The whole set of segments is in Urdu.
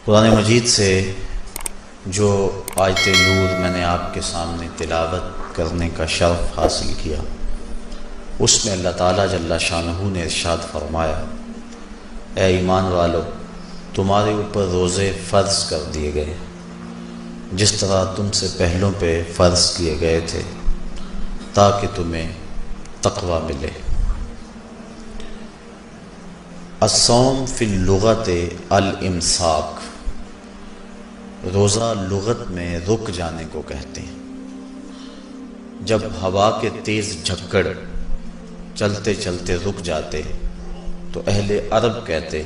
قرآن مجید سے جو آیت نور میں نے آپ کے سامنے تلاوت کرنے کا شرف حاصل کیا، اس میں اللہ تعالیٰ جل شانہ نے ارشاد فرمایا، اے ایمان والو، تمہارے اوپر روزے فرض کر دیے گئے جس طرح تم سے پہلوں پہ فرض کیے گئے تھے تاکہ تمہیں تقوی ملے۔ الصوم فی اللغت الامساک، روزہ لغت میں رک جانے کو کہتے ہیں۔ جب ہوا کے تیز جھکڑ چلتے چلتے رک جاتے تو اہل عرب کہتے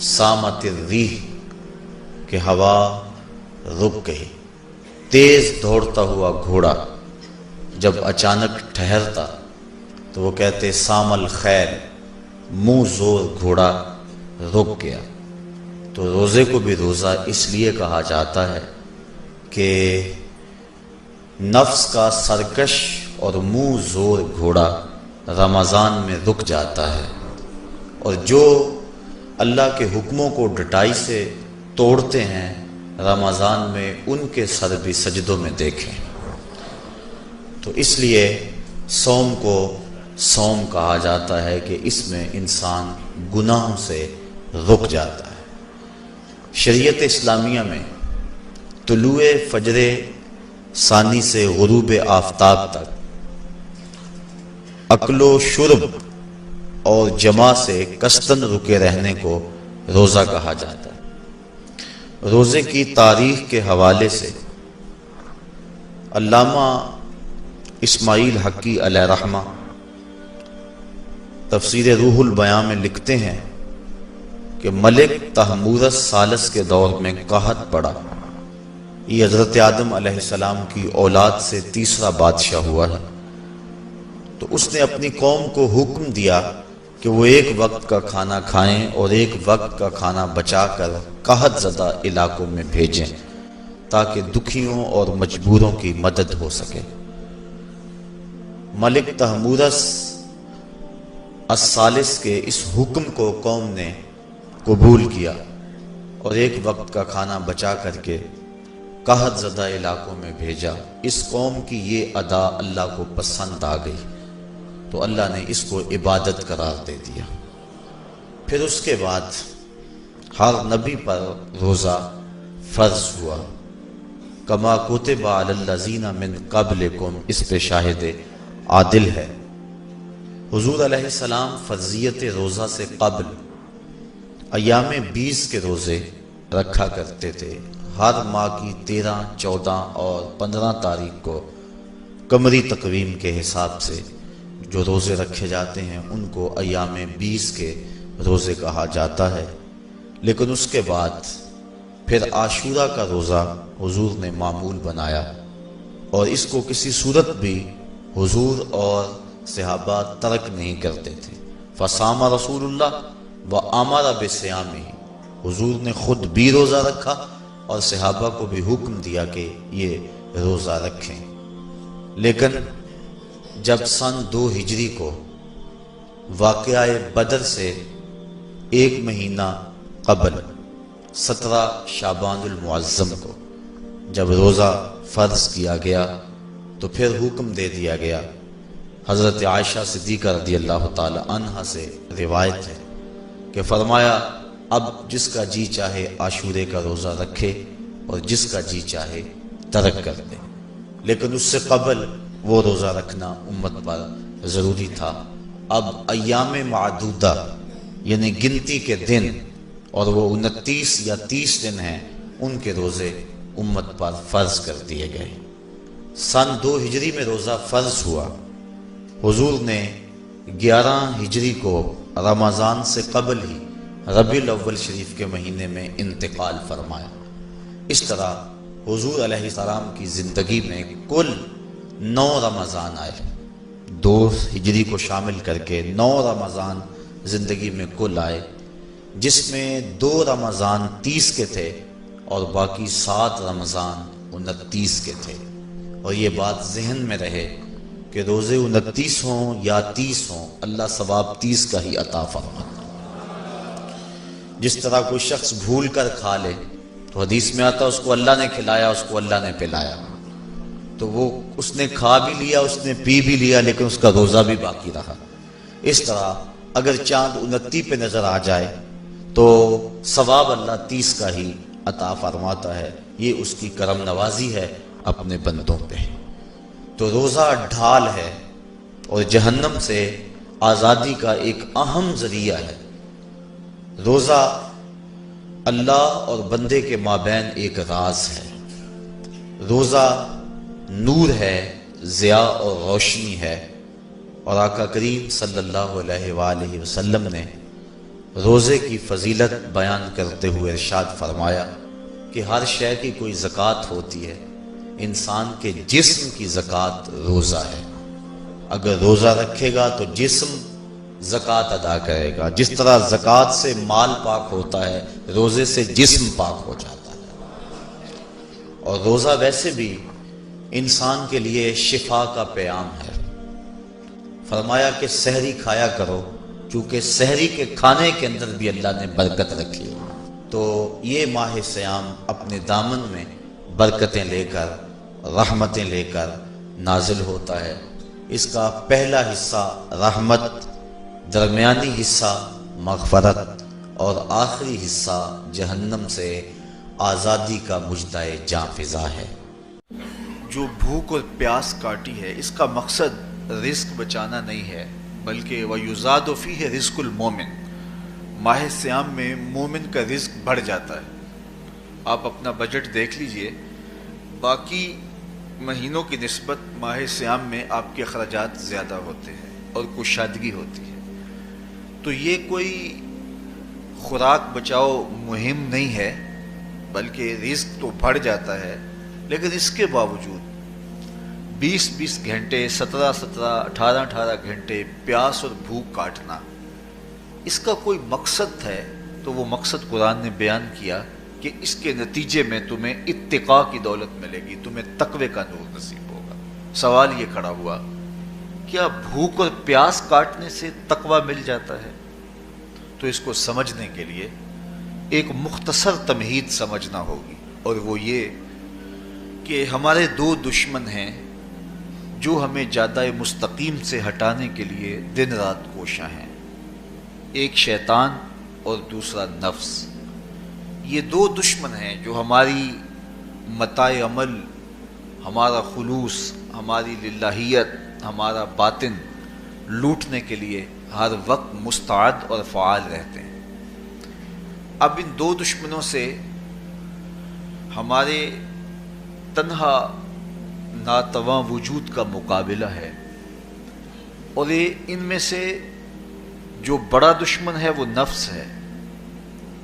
سامت الریح، کہ ہوا رک گئی۔ تیز دوڑتا ہوا گھوڑا جب اچانک ٹھہرتا تو وہ کہتے سام الخیل، منہ زور گھوڑا رک گیا۔ تو روزے کو بھی روزہ اس لیے کہا جاتا ہے کہ نفس کا سرکش اور منہ زور گھوڑا رمضان میں رک جاتا ہے، اور جو اللہ کے حکموں کو ڈٹائی سے توڑتے ہیں رمضان میں ان کے سر بھی سجدوں میں دیکھیں۔ تو اس لیے صوم کو صوم کہا جاتا ہے کہ اس میں انسان گناہوں سے رک جاتا ہے۔ شریعت اسلامیہ میں طلوع فجر ثانی سے غروب آفتاب تک اکل و شرب اور جماع سے کثرتاً رکے رہنے کو روزہ کہا جاتا ہے۔ روزے کی تاریخ کے حوالے سے علامہ اسماعیل حقی علیہ رحمہ تفسیر روح البیاں میں لکھتے ہیں کہ ملک تحمورس ثالث کے دور میں قحط پڑا۔ یہ حضرت آدم علیہ السلام کی اولاد سے تیسرا بادشاہ ہوا ہے۔ تو اس نے اپنی قوم کو حکم دیا کہ وہ ایک وقت کا کھانا کھائیں اور ایک وقت کا کھانا بچا کر قحط زدہ علاقوں میں بھیجیں تاکہ دکھیوں اور مجبوروں کی مدد ہو سکے۔ ملک تحمورس الثالث کے اس حکم کو قوم نے قبول کیا اور ایک وقت کا کھانا بچا کر کے قحط زدہ علاقوں میں بھیجا۔ اس قوم کی یہ ادا اللہ کو پسند آ گئی تو اللہ نے اس کو عبادت قرار دے دیا۔ پھر اس کے بعد ہر نبی پر روزہ فرض ہوا۔ کما کتب علی الذین من قبلکم، اس پہ شاہد عادل ہے۔ حضور علیہ السلام فرضیت روزہ سے قبل ایام 20 کے روزے رکھا کرتے تھے۔ ہر ماہ کی 13، 14 اور 15 تاریخ کو قمری تقویم کے حساب سے جو روزے رکھے جاتے ہیں ان کو ایام 20 کے روزے کہا جاتا ہے۔ لیکن اس کے بعد پھر عاشورہ کا روزہ حضور نے معمول بنایا، اور اس کو کسی صورت بھی حضور اور صحابہ ترک نہیں کرتے تھے۔ فصام رسول اللہ وامر بصیامہ، حضور نے خود بھی روزہ رکھا اور صحابہ کو بھی حکم دیا کہ یہ روزہ رکھیں۔ لیکن جب سن 2 ہجری کو واقعہ بدر سے ایک مہینہ قبل 17 شعبان المعظم کو جب روزہ فرض کیا گیا تو پھر حکم دے دیا گیا۔ حضرت عائشہ صدیقہ رضی اللہ تعالی عنہا سے روایت ہے کہ فرمایا، اب جس کا جی چاہے عاشورے کا روزہ رکھے اور جس کا جی چاہے ترک کر دے، لیکن اس سے قبل وہ روزہ رکھنا امت پر ضروری تھا۔ اب ایام معدودہ یعنی گنتی کے دن، اور وہ 29 یا 30 دن ہیں، ان کے روزے امت پر فرض کر دیے گئے۔ سن 2 ہجری میں روزہ فرض ہوا۔ حضور نے 11 ہجری کو رمضان سے قبل ہی ربیع الاول شریف کے مہینے میں انتقال فرمایا۔ اس طرح حضور علیہ السلام کی زندگی میں کل 9 رمضان آئے، 2 ہجری کو شامل کر کے 9 رمضان زندگی میں کل آئے، جس میں 2 رمضان 30 کے تھے اور باقی 7 رمضان 29 کے تھے۔ اور یہ بات ذہن میں رہے کہ روزے 29 ہوں یا 30 ہوں، اللہ ثواب 30 کا ہی عطا فرماتا۔ جس طرح کوئی شخص بھول کر کھا لے تو حدیث میں آتا اس کو اللہ نے کھلایا، اس کو اللہ نے پلایا، تو وہ اس نے کھا بھی لیا، اس نے پی بھی لیا، لیکن اس کا روزہ بھی باقی رہا۔ اس طرح اگر چاند 29 پہ نظر آ جائے تو ثواب اللہ 30 کا ہی عطا فرماتا ہے۔ یہ اس کی کرم نوازی ہے اپنے بندوں پہ۔ تو روزہ ڈھال ہے اور جہنم سے آزادی کا ایک اہم ذریعہ ہے۔ روزہ اللہ اور بندے کے مابین ایک راز ہے۔ روزہ نور ہے، ضیاء اور روشنی ہے، اور آقا کریم صلی اللہ علیہ وآلہ وسلم نے روزے کی فضیلت بیان کرتے ہوئے ارشاد فرمایا کہ ہر شے کی کوئی زکوٰۃ ہوتی ہے، انسان کے جسم کی زکوٰۃ روزہ ہے۔ اگر روزہ رکھے گا تو جسم زکوٰۃ ادا کرے گا، جس طرح زکوٰۃ سے مال پاک ہوتا ہے، روزے سے جسم پاک ہو جاتا ہے۔ اور روزہ ویسے بھی انسان کے لیے شفا کا پیام ہے۔ فرمایا کہ سحری کھایا کرو، چونکہ سحری کے کھانے کے اندر بھی اللہ نے برکت رکھی۔ تو یہ ماہ صیام اپنے دامن میں برکتیں لے کر، رحمتیں لے کر نازل ہوتا ہے۔ اس کا پہلا حصہ رحمت، درمیانی حصہ مغفرت، اور آخری حصہ جہنم سے آزادی کا مژدہ جاں فضا ہے۔ جو بھوک اور پیاس کاٹی ہے، اس کا مقصد رزق بچانا نہیں ہے، بلکہ وَيُزَادُ فِيهِ رِزْقُ الْمُؤْمِنِ، ماہ صیام میں مومن کا رزق بڑھ جاتا ہے۔ آپ اپنا بجٹ دیکھ لیجئے، باقی مہینوں کی نسبت ماہ صیام میں آپ کے اخراجات زیادہ ہوتے ہیں اور کشادگی ہوتی ہے۔ تو یہ کوئی خوراک بچاؤ مہم نہیں ہے، بلکہ رزق تو بڑھ جاتا ہے، لیکن اس کے باوجود 20 گھنٹے، 17 18 گھنٹے پیاس اور بھوک کاٹنا، اس کا کوئی مقصد ہے تو وہ مقصد قرآن نے بیان کیا کہ اس کے نتیجے میں تمہیں اتقاء کی دولت ملے گی، تمہیں تقوی کا نور نصیب ہوگا۔ سوال یہ کھڑا ہوا، کیا بھوک اور پیاس کاٹنے سے تقوی مل جاتا ہے؟ تو اس کو سمجھنے کے لیے ایک مختصر تمہید سمجھنا ہوگی، اور وہ یہ کہ ہمارے دو دشمن ہیں جو ہمیں جادہ مستقیم سے ہٹانے کے لیے دن رات کوشاں ہیں، ایک شیطان اور دوسرا نفس۔ یہ دو دشمن ہیں جو ہماری متاع عمل، ہمارا خلوص، ہماری للہیت، ہمارا باطن لوٹنے کے لیے ہر وقت مستعد اور فعال رہتے ہیں۔ اب ان دو دشمنوں سے ہمارے تنہا ناتواں وجود کا مقابلہ ہے، اور ان میں سے جو بڑا دشمن ہے وہ نفس ہے،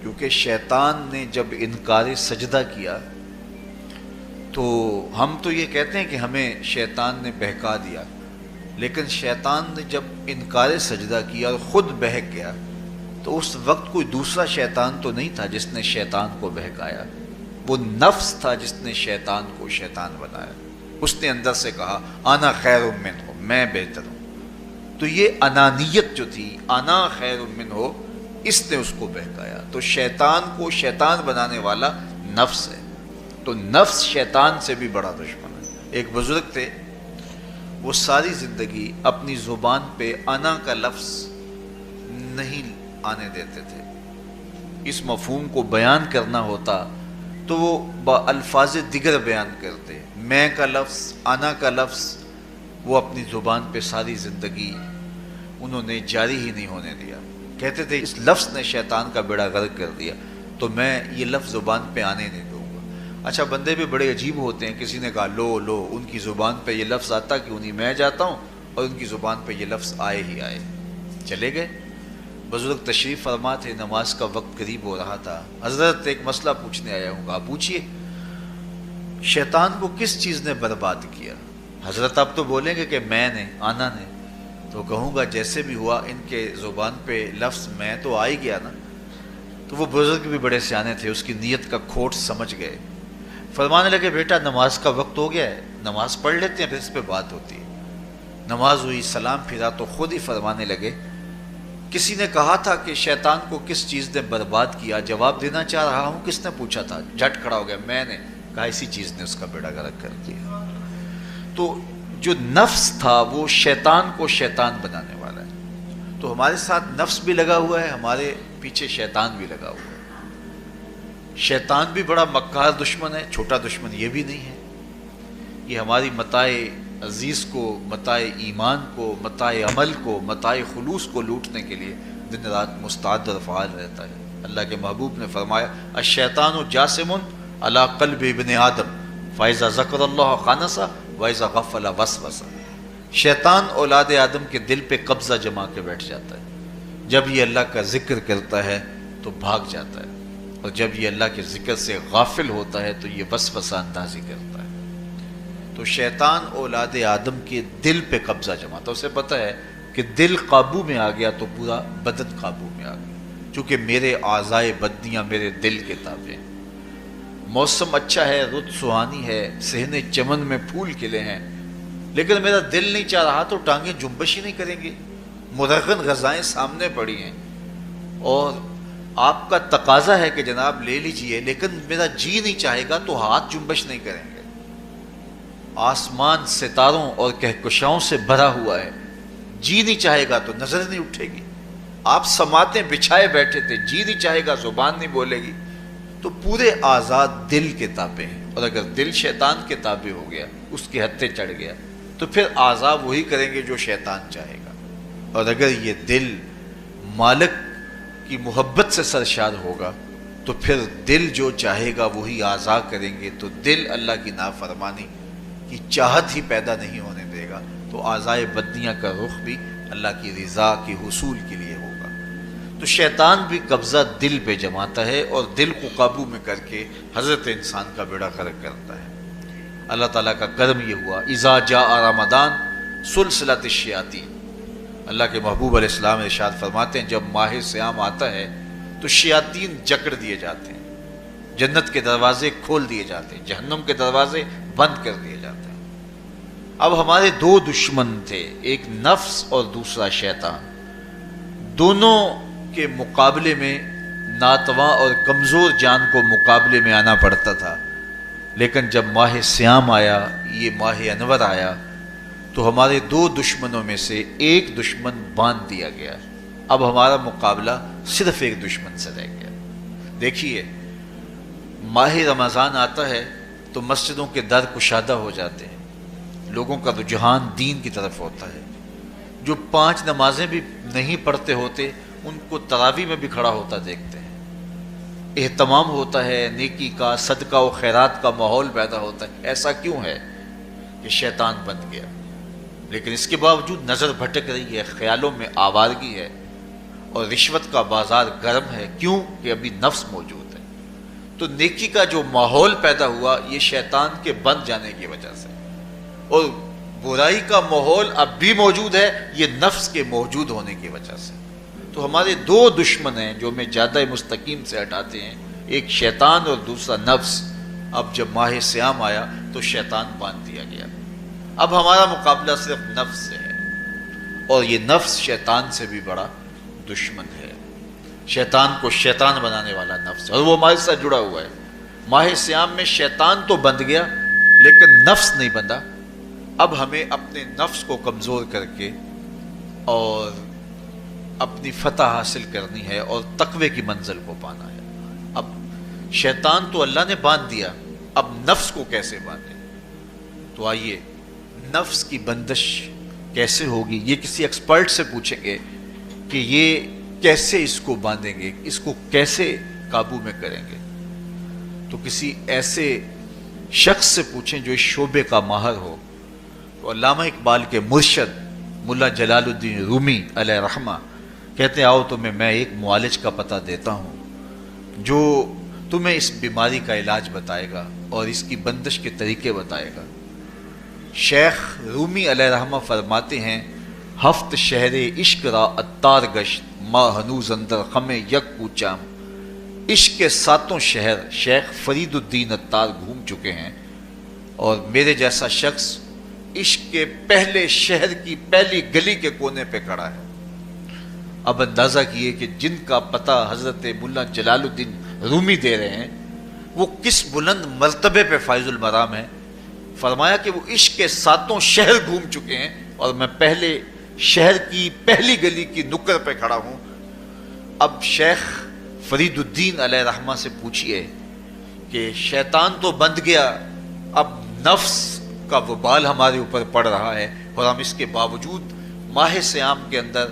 کیونکہ شیطان نے جب انکار سجدہ کیا تو ہم تو یہ کہتے ہیں کہ ہمیں شیطان نے بہکا دیا، لیکن شیطان نے جب انکار سجدہ کیا اور خود بہک گیا تو اس وقت کوئی دوسرا شیطان تو نہیں تھا جس نے شیطان کو بہکایا، وہ نفس تھا جس نے شیطان کو شیطان بنایا۔ اس نے اندر سے کہا انا خیر منہ، میں بہتر ہوں۔ تو یہ انانیت جو تھی، انا خیر منہ، اس نے اس کو بہکایا۔ تو شیطان کو شیطان بنانے والا نفس ہے، تو نفس شیطان سے بھی بڑا دشمن ہے۔ ایک بزرگ تھے، وہ ساری زندگی اپنی زبان پہ انا کا لفظ نہیں آنے دیتے تھے۔ اس مفہوم کو بیان کرنا ہوتا تو وہ با الفاظ دیگر بیان کرتے، میں کا لفظ، انا کا لفظ، وہ اپنی زبان پہ ساری زندگی انہوں نے جاری ہی نہیں ہونے دیا۔ کہتے تھے اس لفظ نے شیطان کا بیڑا غرق کر دیا، تو میں یہ لفظ زبان پہ آنے نہیں دوں گا۔ اچھا، بندے بھی بڑے عجیب ہوتے ہیں، کسی نے کہا لو لو، ان کی زبان پہ یہ لفظ آتا کیوں نہیں، میں جاتا ہوں اور ان کی زبان پہ یہ لفظ آئے ہی آئے۔ چلے گئے۔ بزرگ تشریف فرما تھے، نماز کا وقت قریب ہو رہا تھا۔ حضرت ایک مسئلہ پوچھنے آیا ہوں، کہا پوچھئے، شیطان کو کس چیز نے برباد کیا؟ حضرت آپ تو بولیں گے کہ میں نے، آنا نے، تو کہوں گا جیسے بھی ہوا ان کے زبان پہ لفظ میں تو آ ہی گیا نا۔ تو وہ بزرگ بھی بڑے سیانے تھے، اس کی نیت کا کھوٹ سمجھ گئے۔ فرمانے لگے بیٹا نماز کا وقت ہو گیا ہے، نماز پڑھ لیتے ہیں پھر اس پہ بات ہوتی ہے۔ نماز ہوئی، سلام پھرا تو خود ہی فرمانے لگے کسی نے کہا تھا کہ شیطان کو کس چیز نے برباد کیا، جواب دینا چاہ رہا ہوں، کس نے پوچھا تھا؟ جھٹ کھڑا ہو گیا، میں نے کہا اسی چیز نے اس کا بیڑا غرق کر دیا۔ تو جو نفس تھا وہ شیطان کو شیطان بنانے والا ہے، تو ہمارے ساتھ نفس بھی لگا ہوا ہے، ہمارے پیچھے شیطان بھی لگا ہوا ہے۔ شیطان بھی بڑا مکار دشمن ہے، چھوٹا دشمن یہ بھی نہیں ہے۔ یہ ہماری متاع عزیز کو، متاع ایمان کو، متاع عمل کو، متاع خلوص کو لوٹنے کے لیے دن رات مستعد اور فعال رہتا ہے۔ اللہ کے محبوب نے فرمایا الشیطان جاسم علی قلب ابن آدم فاذا ذکر اللہ خانس واذا غفل وسوس۔ شیطان اولاد آدم کے دل پہ قبضہ جما کے بیٹھ جاتا ہے، جب یہ اللہ کا ذکر کرتا ہے تو بھاگ جاتا ہے، اور جب یہ اللہ کے ذکر سے غافل ہوتا ہے تو یہ وسوسہ اندازی کرتا ہے۔ تو شیطان اولاد آدم کے دل پہ قبضہ جماتا ہے، اسے پتہ ہے کہ دل قابو میں آ گیا تو پورا بدن قابو میں آ گیا، چونکہ میرے اعضائے بدنیاں میرے دل کے تابع ہیں۔ موسم اچھا ہے، رت سہانی ہے، صحن چمن میں پھول کھلے ہیں، لیکن میرا دل نہیں چاہ رہا تو ٹانگیں جنبش ہی نہیں کریں گی۔ مرغن غذائیں سامنے پڑی ہیں اور آپ کا تقاضا ہے کہ جناب لے لیجئے، لیکن میرا جی نہیں چاہے گا تو ہاتھ جنبش نہیں کریں گے۔ آسمان ستاروں اور کہکشاؤں سے بھرا ہوا ہے، جی نہیں چاہے گا تو نظر نہیں اٹھے گی۔ آپ سماعتیں بچھائے بیٹھے تھے، جی نہیں چاہے گا زبان نہیں بولے گی۔ تو پورے آزاد دل کے تابع ہیں، اور اگر دل شیطان کے تابع ہو گیا، اس کے ہتھے چڑھ گیا، تو پھر اعضاء وہی کریں گے جو شیطان چاہے گا۔ اور اگر یہ دل مالک کی محبت سے سرشار ہوگا تو پھر دل جو چاہے گا وہی اعضاء کریں گے۔ تو دل اللہ کی نافرمانی کی چاہت ہی پیدا نہیں ہونے دے گا، تو اعضائے بدنیاں کا رخ بھی اللہ کی رضا کے حصول کے لیے ہوگا۔ تو شیطان بھی قبضہ دل پہ جماتا ہے اور دل کو قابو میں کر کے حضرت انسان کا بیڑا غرق کرتا ہے۔ اللہ تعالیٰ کا کرم یہ ہوا اذا جاء رمضان سلسلۃ الشیاطین، اللہ کے محبوب علیہ السلام ارشاد فرماتے ہیں جب ماہ صیام آتا ہے تو شیاطین جکڑ دیے جاتے ہیں، جنت کے دروازے کھول دیے جاتے ہیں، جہنم کے دروازے بند کر دیے جاتے ہیں۔ اب ہمارے دو دشمن تھے، ایک نفس اور دوسرا شیطان، دونوں کے مقابلے میں ناتواں اور کمزور جان کو مقابلے میں آنا پڑتا تھا، لیکن جب ماہ صیام آیا، یہ ماہ انور آیا، تو ہمارے دو دشمنوں میں سے ایک دشمن باندھ دیا گیا۔ اب ہمارا مقابلہ صرف ایک دشمن سے رہ گیا۔ دیکھیے ماہ رمضان آتا ہے تو مسجدوں کے در کشادہ ہو جاتے ہیں، لوگوں کا رجحان دین کی طرف ہوتا ہے۔ جو 5 نمازیں بھی نہیں پڑھتے ہوتے ان کو تراویح میں بھی کھڑا ہوتا دیکھتے ہیں، اہتمام ہوتا ہے، نیکی کا، صدقہ و خیرات کا ماحول پیدا ہوتا ہے۔ ایسا کیوں ہے؟ کہ شیطان بن گیا، لیکن اس کے باوجود نظر بھٹک رہی ہے، خیالوں میں آوارگی ہے، اور رشوت کا بازار گرم ہے۔ کیوں؟ کہ ابھی نفس موجود ہے۔ تو نیکی کا جو ماحول پیدا ہوا یہ شیطان کے بن جانے کی وجہ سے، اور برائی کا ماحول اب بھی موجود ہے یہ نفس کے موجود ہونے کی وجہ سے۔ تو ہمارے دو دشمن ہیں جو ہمیں زیادہ مستقیم سے ہٹاتے ہیں، ایک شیطان اور دوسرا نفس۔ اب جب ماہ صیام آیا تو شیطان باندھ دیا گیا، اب ہمارا مقابلہ صرف نفس سے ہے، اور یہ نفس شیطان سے بھی بڑا دشمن ہے۔ شیطان کو شیطان بنانے والا نفس ہے، اور وہ ہمارے ساتھ جڑا ہوا ہے۔ ماہ صیام میں شیطان تو بند گیا لیکن نفس نہیں بندھا۔ اب ہمیں اپنے نفس کو کمزور کر کے اور اپنی فتح حاصل کرنی ہے اور تقوی کی منزل کو پانا ہے۔ اب شیطان تو اللہ نے باندھ دیا، اب نفس کو کیسے باندھیں؟ تو آئیے نفس کی بندش کیسے ہوگی یہ کسی ایکسپرٹ سے پوچھیں گے کہ یہ کیسے اس کو باندھیں گے، اس کو کیسے قابو میں کریں گے۔ تو کسی ایسے شخص سے پوچھیں جو اس شعبے کا ماہر ہو۔ تو علامہ اقبال کے مرشد ملا جلال الدین رومی علیہ رحمہ کہتے ہیں آؤ تمہیں میں ایک معالج کا پتہ دیتا ہوں جو تمہیں اس بیماری کا علاج بتائے گا اور اس کی بندش کے طریقے بتائے گا۔ شیخ رومی علیہ رحمہ فرماتے ہیں ہفت شہر عشق را اتار گشت ما ہنوز اندر خم یک کوچام۔ عشق کے 7 شہر شیخ فرید الدین اتار گھوم چکے ہیں، اور میرے جیسا شخص عشق کے پہلے شہر کی پہلی گلی کے کونے پہ کھڑا ہے۔ اب اندازہ کیے کہ جن کا پتہ حضرت ملا جلال الدین رومی دے رہے ہیں وہ کس بلند مرتبے پہ فائز المرام ہے. فرمایا کہ وہ عشق کے 7 شہر گھوم چکے ہیں اور میں پہلے شہر کی پہلی گلی کی نکر پہ کھڑا ہوں. اب شیخ فرید الدین علیہ رحمہ سے پوچھئے کہ شیطان تو بند گیا، اب نفس کا وبال ہمارے اوپر پڑ رہا ہے اور ہم اس کے باوجود ماہ صیام کے اندر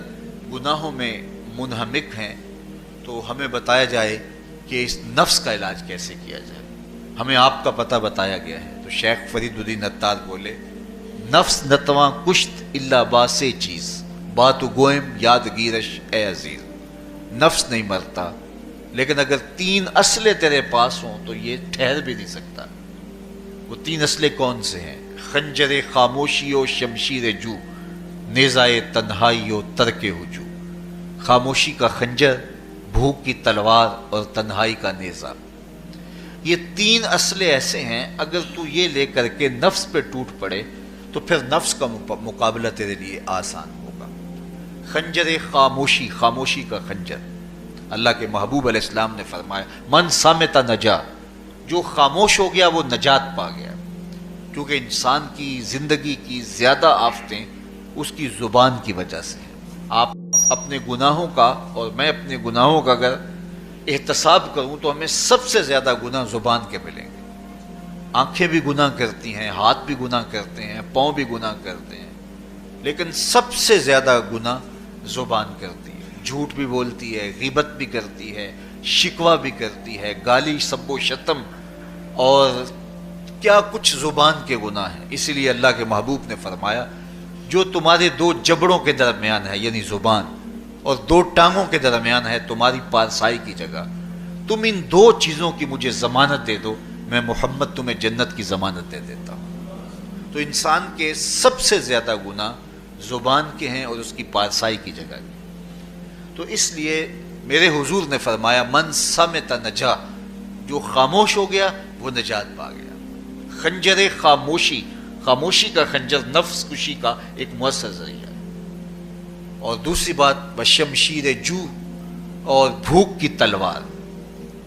گناہوں میں منہمک ہیں، تو ہمیں بتایا جائے کہ اس نفس کا علاج کیسے کیا جائے. ہمیں آپ کا پتہ بتایا گیا ہے. تو شیخ فرید الدین عطار بولے نفس نتواں کشت الا باسے چیز بات گوئم یاد گیرش اے عزیز. نفس نہیں مرتا، لیکن اگر 3 اسلحے تیرے پاس ہوں تو یہ ٹھہر بھی نہیں سکتا. وہ 3 اسلحے کون سے ہیں؟ خنجر خاموشی و شمشیر جو، نیزائے تنہائی و ترک ہجو. خاموشی کا خنجر، بھوک کی تلوار اور تنہائی کا نیزہ. یہ 3 اسلحے ایسے ہیں اگر تو یہ لے کر کے نفس پہ ٹوٹ پڑے تو پھر نفس کا مقابلہ تیرے لیے آسان ہوگا. خنجر خاموشی، خاموشی کا خنجر. اللہ کے محبوب علیہ السلام نے فرمایا من صامت نجا، جو خاموش ہو گیا وہ نجات پا گیا. کیونکہ انسان کی زندگی کی زیادہ آفتیں اس کی زبان کی وجہ سے ہیں. آپ اپنے گناہوں کا اور میں اپنے گناہوں کا اگر احتساب کروں تو ہمیں سب سے زیادہ گناہ زبان کے ملیں گے. آنکھیں بھی گناہ کرتی ہیں، ہاتھ بھی گناہ کرتے ہیں، پاؤں بھی گناہ کرتے ہیں، لیکن سب سے زیادہ گناہ زبان کرتی ہے. جھوٹ بھی بولتی ہے، غیبت بھی کرتی ہے، شکوہ بھی کرتی ہے، گالی سب و شتم اور کیا کچھ زبان کے گناہ ہیں. اسی لیے اللہ کے محبوب نے فرمایا جو تمہارے 2 جبڑوں کے درمیان ہے یعنی زبان اور 2 ٹانگوں کے درمیان ہے تمہاری پارسائی کی جگہ، تم ان 2 چیزوں کی مجھے ضمانت دے دو، میں محمد تمہیں جنت کی ضمانت دے دیتا ہوں. تو انسان کے سب سے زیادہ گناہ زبان کے ہیں اور اس کی پارسائی کی جگہ کی. تو اس لیے میرے حضور نے فرمایا من صامت نجا، جو خاموش ہو گیا وہ نجات پا گیا. خنجر خاموشی، خاموشی کا خنجر نفس کشی کا ایک مؤثر ذریعہ. اور دوسری بات بشمشیر جو، اور بھوک کی تلوار.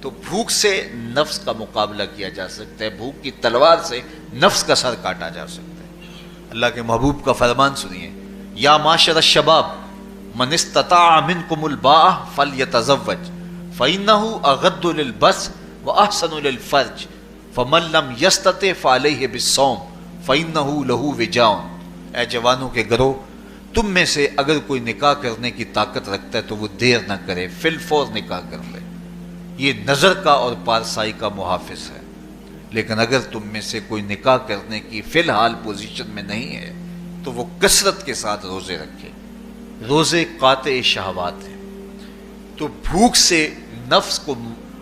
تو بھوک سے نفس کا مقابلہ کیا جا سکتا ہے، بھوک کی تلوار سے نفس کا سر کاٹا جا سکتا ہے. اللہ کے محبوب کا فرمان سنیے یا معاشر الشباب من استطاع منکم الباء فلیتزوج فإنہ اغض للبصر واحسن للفرج فمن لم یستطع فعلیہ بالصوم فإنہ لہ وجاء. اے جوانوں کے گروہ، تم میں سے اگر کوئی نکاح کرنے کی طاقت رکھتا ہے تو وہ دیر نہ کرے، فی الفور نکاح کر لے. یہ نظر کا اور پارسائی کا محافظ ہے. لیکن اگر تم میں سے کوئی نکاح کرنے کی فی الحال پوزیشن میں نہیں ہے تو وہ کثرت کے ساتھ روزے رکھے. روزے قاطع شہوات ہیں. تو بھوک سے نفس کو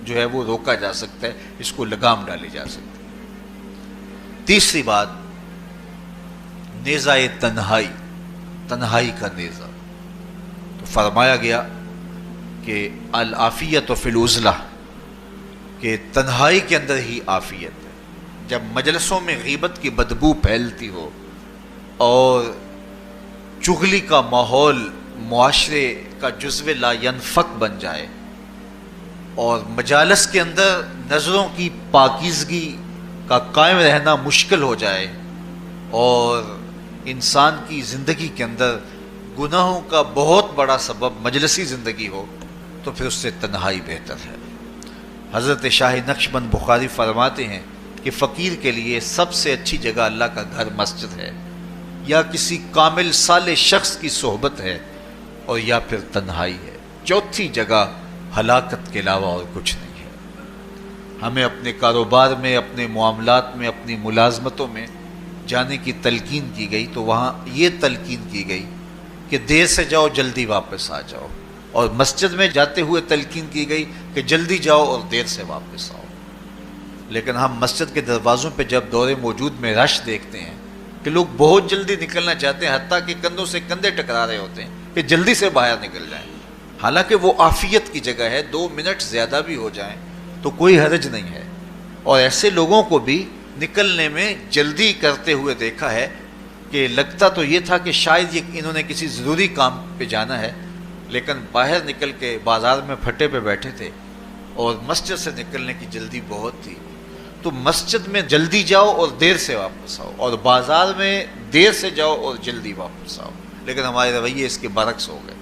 جو ہے وہ روکا جا سکتا ہے، اس کو لگام ڈالی جا سکتی ہے. تیسری بات نیزہ تنہائی، تنہائی کا نیزہ. تو فرمایا گیا کہ العافیت فی العزلہ، کہ تنہائی کے اندر ہی عافیت ہے. جب مجلسوں میں غیبت کی بدبو پھیلتی ہو اور چغلی کا ماحول معاشرے کا جزو لا ینفک بن جائے اور مجالس کے اندر نظروں کی پاکیزگی کا قائم رہنا مشکل ہو جائے اور انسان کی زندگی کے اندر گناہوں کا بہت بڑا سبب مجلسی زندگی ہو تو پھر اس سے تنہائی بہتر ہے. حضرت شاہ نقشبند بخاری فرماتے ہیں کہ فقیر کے لیے سب سے اچھی جگہ اللہ کا گھر مسجد ہے، یا کسی کامل صالح شخص کی صحبت ہے، اور یا پھر تنہائی ہے. چوتھی جگہ ہلاکت کے علاوہ اور کچھ نہیں ہے. ہمیں اپنے کاروبار میں، اپنے معاملات میں، اپنی ملازمتوں میں جانے کی تلقین کی گئی تو وہاں یہ تلقین کی گئی کہ دیر سے جاؤ جلدی واپس آ جاؤ، اور مسجد میں جاتے ہوئے تلقین کی گئی کہ جلدی جاؤ اور دیر سے واپس آؤ. لیکن ہم مسجد کے دروازوں پہ جب دور موجود میں رش دیکھتے ہیں کہ لوگ بہت جلدی نکلنا چاہتے ہیں، حتیٰ کہ کندھوں سے کندھے ٹکرا رہے ہوتے ہیں کہ جلدی سے باہر نکل جائیں. حالانکہ وہ عافیت کی جگہ ہے، 2 منٹ زیادہ بھی ہو جائیں تو کوئی حرج نہیں ہے. اور ایسے لوگوں کو بھی نکلنے میں جلدی کرتے ہوئے دیکھا ہے کہ لگتا تو یہ تھا کہ شاید انہوں نے کسی ضروری کام پہ جانا ہے، لیکن باہر نکل کے بازار میں پھٹے پہ بیٹھے تھے اور مسجد سے نکلنے کی جلدی بہت تھی. تو مسجد میں جلدی جاؤ اور دیر سے واپس آؤ، اور بازار میں دیر سے جاؤ اور جلدی واپس آؤ. لیکن ہمارے رویے اس کے برعکس ہو گئے.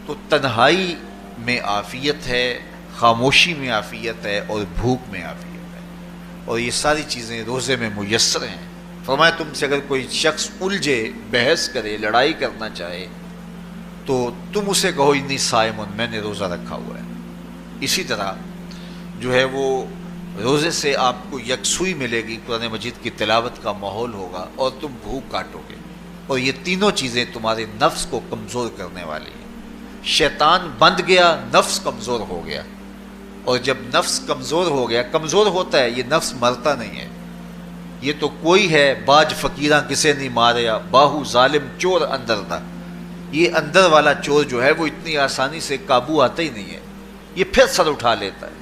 تو تنہائی میں عافیت ہے، خاموشی میں عافیت ہے، اور بھوک میں عافیت ہے، اور یہ ساری چیزیں روزے میں میسر ہیں. فرمایا تم سے اگر کوئی شخص الجھے، بحث کرے، لڑائی کرنا چاہے تو تم اسے کہو انی صائم، میں نے روزہ رکھا ہوا ہے. اسی طرح جو ہے وہ روزے سے آپ کو یکسوئی ملے گی، قرآن مجید کی تلاوت کا ماحول ہوگا اور تم بھوک کاٹو گے. اور یہ تینوں چیزیں تمہارے نفس کو کمزور کرنے والی ہیں. شیطان بند گیا، نفس کمزور ہو گیا. اور جب نفس کمزور ہو گیا، کمزور ہوتا ہے، یہ نفس مرتا نہیں ہے. یہ تو کوئی ہے باج فقیراں کسے نہیں ماریا، باہو ظالم چور اندر تھا. یہ اندر والا چور جو ہے وہ اتنی آسانی سے قابو آتا ہی نہیں ہے. یہ پھر سر اٹھا لیتا ہے.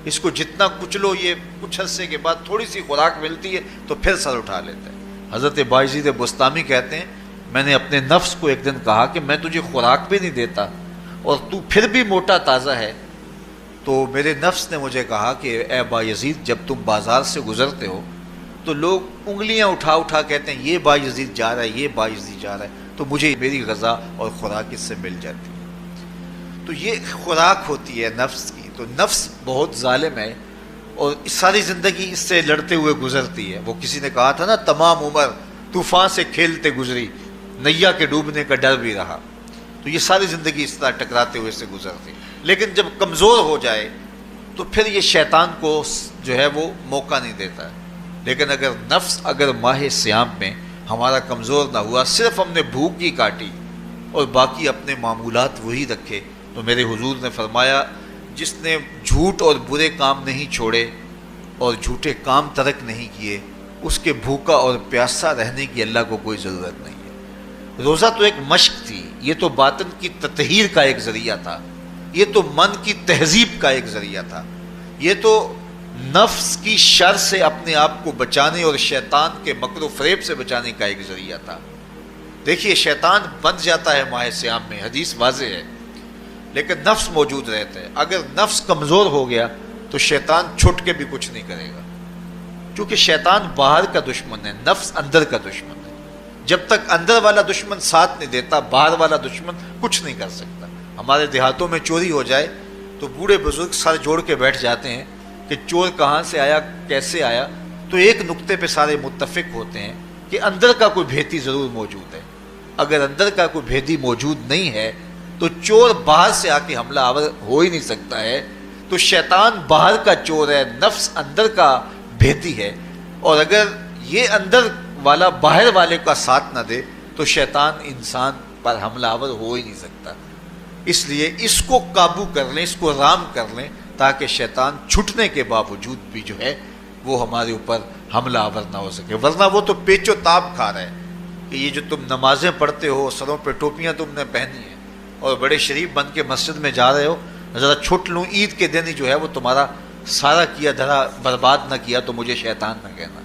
اس کو جتنا کچلو، یہ کچھ عرصے کے بعد تھوڑی سی خوراک ملتی ہے تو پھر سر اٹھا لیتا ہے. حضرت بایزید بستامی کہتے ہیں میں نے اپنے نفس کو ایک دن کہا کہ میں تجھے خوراک بھی نہیں دیتا اور تو پھر بھی موٹا تازہ ہے. تو میرے نفس نے مجھے کہا کہ اے بایزید، جب تم بازار سے گزرتے ہو تو لوگ انگلیاں اٹھا اٹھا کہتے ہیں یہ بایزید جا رہا ہے، یہ بایزید جا رہا ہے، تو مجھے میری غذا اور خوراک اس سے مل جاتی ہے. تو یہ خوراک ہوتی ہے نفس کی. تو نفس بہت ظالم ہے اور ساری زندگی اس سے لڑتے ہوئے گزرتی ہے. وہ کسی نے کہا تھا نا، تمام عمر طوفان سے کھیلتے گزری، نیا کے ڈوبنے کا ڈر بھی رہا. تو یہ ساری زندگی اس طرح ٹکراتے ہوئے سے گزرتی. لیکن جب کمزور ہو جائے تو پھر یہ شیطان کو جو ہے وہ موقع نہیں دیتا ہے. لیکن اگر نفس ماہ صیام میں ہمارا کمزور نہ ہوا، صرف ہم نے بھوک ہی کاٹی اور باقی اپنے معمولات وہی رکھے، تو میرے حضور نے فرمایا جس نے جھوٹ اور برے کام نہیں چھوڑے اور جھوٹے کام ترک نہیں کیے، اس کے بھوکا اور پیاسا رہنے کی اللہ کو کوئی ضرورت نہیں ہے. روزہ تو ایک مشق تھی، یہ تو باطن کی تطہیر کا ایک ذریعہ تھا، یہ تو من کی تہذیب کا ایک ذریعہ تھا، یہ تو نفس کی شر سے اپنے آپ کو بچانے اور شیطان کے مکر و فریب سے بچانے کا ایک ذریعہ تھا. دیکھیے شیطان بند جاتا ہے ماہ صیام میں، حدیث واضح ہے، لیکن نفس موجود رہتا ہے. اگر نفس کمزور ہو گیا تو شیطان چھٹ کے بھی کچھ نہیں کرے گا، کیونکہ شیطان باہر کا دشمن ہے، نفس اندر کا دشمن ہے. جب تک اندر والا دشمن ساتھ نہیں دیتا، باہر والا دشمن کچھ نہیں کر سکتا. ہمارے دیہاتوں میں چوری ہو جائے تو بوڑھے بزرگ سر جوڑ کے بیٹھ جاتے ہیں کہ چور کہاں سے آیا، کیسے آیا. تو ایک نقطے پہ سارے متفق ہوتے ہیں کہ اندر کا کوئی بھیتی ضرور موجود ہے. اگر اندر کا کوئی بھیتی موجود نہیں ہے تو چور باہر سے آ کے حملہ آور ہو ہی نہیں سکتا ہے. تو شیطان باہر کا چور ہے، نفس اندر کا بھیتی ہے، اور اگر یہ اندر والا باہر والے کا ساتھ نہ دے تو شیطان انسان پر حملہ آور ہو ہی نہیں سکتا. اس لیے اس کو قابو کر لیں، اس کو رام کر لیں، تاکہ شیطان چھٹنے کے باوجود بھی جو ہے وہ ہمارے اوپر حملہ آور نہ ہو سکے. ورنہ وہ تو پیچ و تاب کھا رہا ہے کہ یہ جو تم نمازیں پڑھتے ہو، سروں پہ ٹوپیاں تم نے پہنی ہیں اور بڑے شریف بن کے مسجد میں جا رہے ہو، ذرا چھٹ لوں عید کے دن ہی جو ہے وہ تمہارا سارا کیا دھرا برباد نہ کیا تو مجھے شیطان نہ کہنا.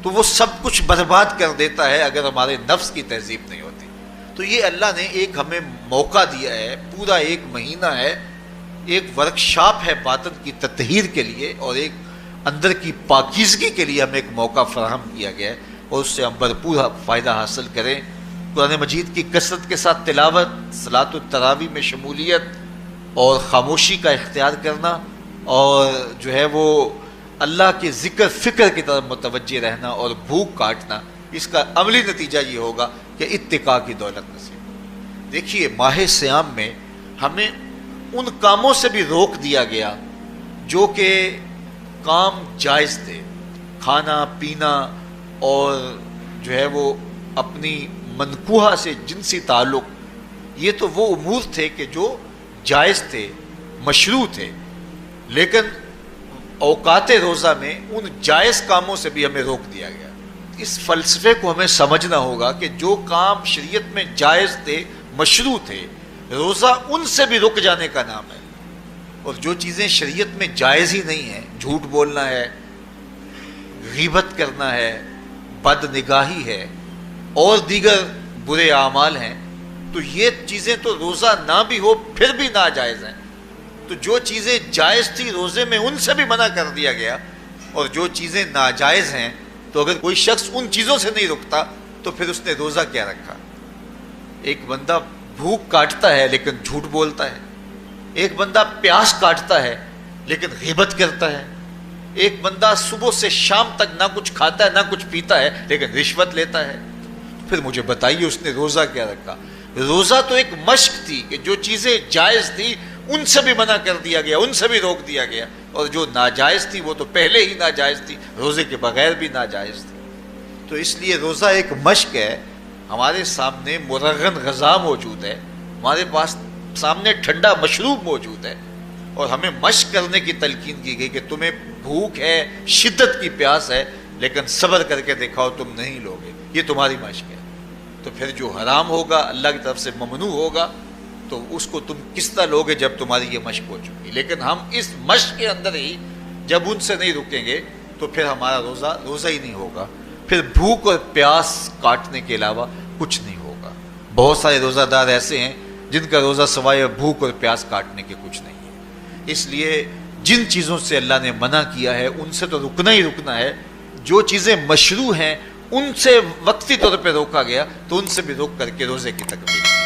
تو وہ سب کچھ برباد کر دیتا ہے اگر ہمارے نفس کی تہذیب نہیں ہوتی. تو یہ اللہ نے ایک ہمیں موقع دیا ہے، پورا ایک مہینہ ہے، ایک ورکشاپ ہے باطن کی تطہیر کے لیے اور ایک اندر کی پاکیزگی کے لیے ہمیں ایک موقع فراہم کیا گیا ہے، اور اس سے ہم بھرپور فائدہ حاصل کریں. قرآن مجید کی کثرت کے ساتھ تلاوت، صلاۃ التراویح میں شمولیت اور خاموشی کا اختیار کرنا، اور جو ہے وہ اللہ کے ذکر فکر کی طرف متوجہ رہنا اور بھوک کاٹنا. اس کا عملی نتیجہ یہ ہوگا کہ اتقاء کی دولت نصیب. دیکھیے ماہ صیام میں ہمیں ان کاموں سے بھی روک دیا گیا جو کہ کام جائز تھے، کھانا پینا اور جو ہے وہ اپنی منکوحہ سے جنسی تعلق. یہ تو وہ امور تھے کہ جو جائز تھے، مشروع تھے، لیکن اوقات روزہ میں ان جائز کاموں سے بھی ہمیں روک دیا گیا. اس فلسفے کو ہمیں سمجھنا ہوگا کہ جو کام شریعت میں جائز تھے، مشروع تھے، روزہ ان سے بھی رک جانے کا نام ہے. اور جو چیزیں شریعت میں جائز ہی نہیں ہیں، جھوٹ بولنا ہے، غیبت کرنا ہے، بد نگاہی ہے اور دیگر برے اعمال ہیں، تو یہ چیزیں تو روزہ نہ بھی ہو پھر بھی ناجائز ہیں. تو جو چیزیں جائز تھی روزے میں ان سے بھی منع کر دیا گیا, اور جو چیزیں ناجائز ہیں تو اگر کوئی شخص ان چیزوں سے نہیں رکتا تو پھر اس نے روزہ کیا رکھا. ایک بندہ بھوک کاٹتا ہے لیکن جھوٹ بولتا ہے, ایک بندہ پیاس کاٹتا ہے لیکن غیبت کرتا ہے, ایک بندہ صبح سے شام تک نہ کچھ کھاتا ہے نہ کچھ پیتا ہے لیکن رشوت لیتا ہے. پھر مجھے بتائیے اس نے روزہ کیا رکھا. روزہ تو ایک مشق تھی کہ جو چیزیں جائز تھی ان سے بھی منع کر دیا گیا, ان سے بھی روک دیا گیا, اور جو ناجائز تھی وہ تو پہلے ہی ناجائز تھی, روزے کے بغیر بھی ناجائز تھی. تو اس لیے روزہ ایک مشق ہے. ہمارے سامنے مرغن غذا موجود ہے, ہمارے پاس سامنے ٹھنڈا مشروب موجود ہے, اور ہمیں مشق کرنے کی تلقین کی گئی کہ تمہیں بھوک ہے, شدت کی پیاس ہے, لیکن صبر کر کے دکھاؤ تم نہیں لوگے, یہ تمہاری مشق ہے. تو پھر جو حرام ہوگا اللہ کی طرف سے ممنوع ہوگا تو اس کو تم کس طرح لوگے جب تمہاری یہ مشق ہو چکی. لیکن ہم اس مشق کے اندر ہی جب ان سے نہیں رکیں گے تو پھر ہمارا روزہ ہی نہیں ہوگا, پھر بھوک اور پیاس کاٹنے کے علاوہ کچھ نہیں ہوگا. بہت سارے روزہ دار ایسے ہیں جن کا روزہ سوائے بھوک اور پیاس کاٹنے کے کچھ نہیں ہے. اس لیے جن چیزوں سے اللہ نے منع کیا ہے ان سے تو رکنا ہی رکنا ہے. جو چیزیں مشروع ہیں ان سے وقتی طور پہ روکا گیا تو ان سے بھی روک کر کے روزے کی تکمیل.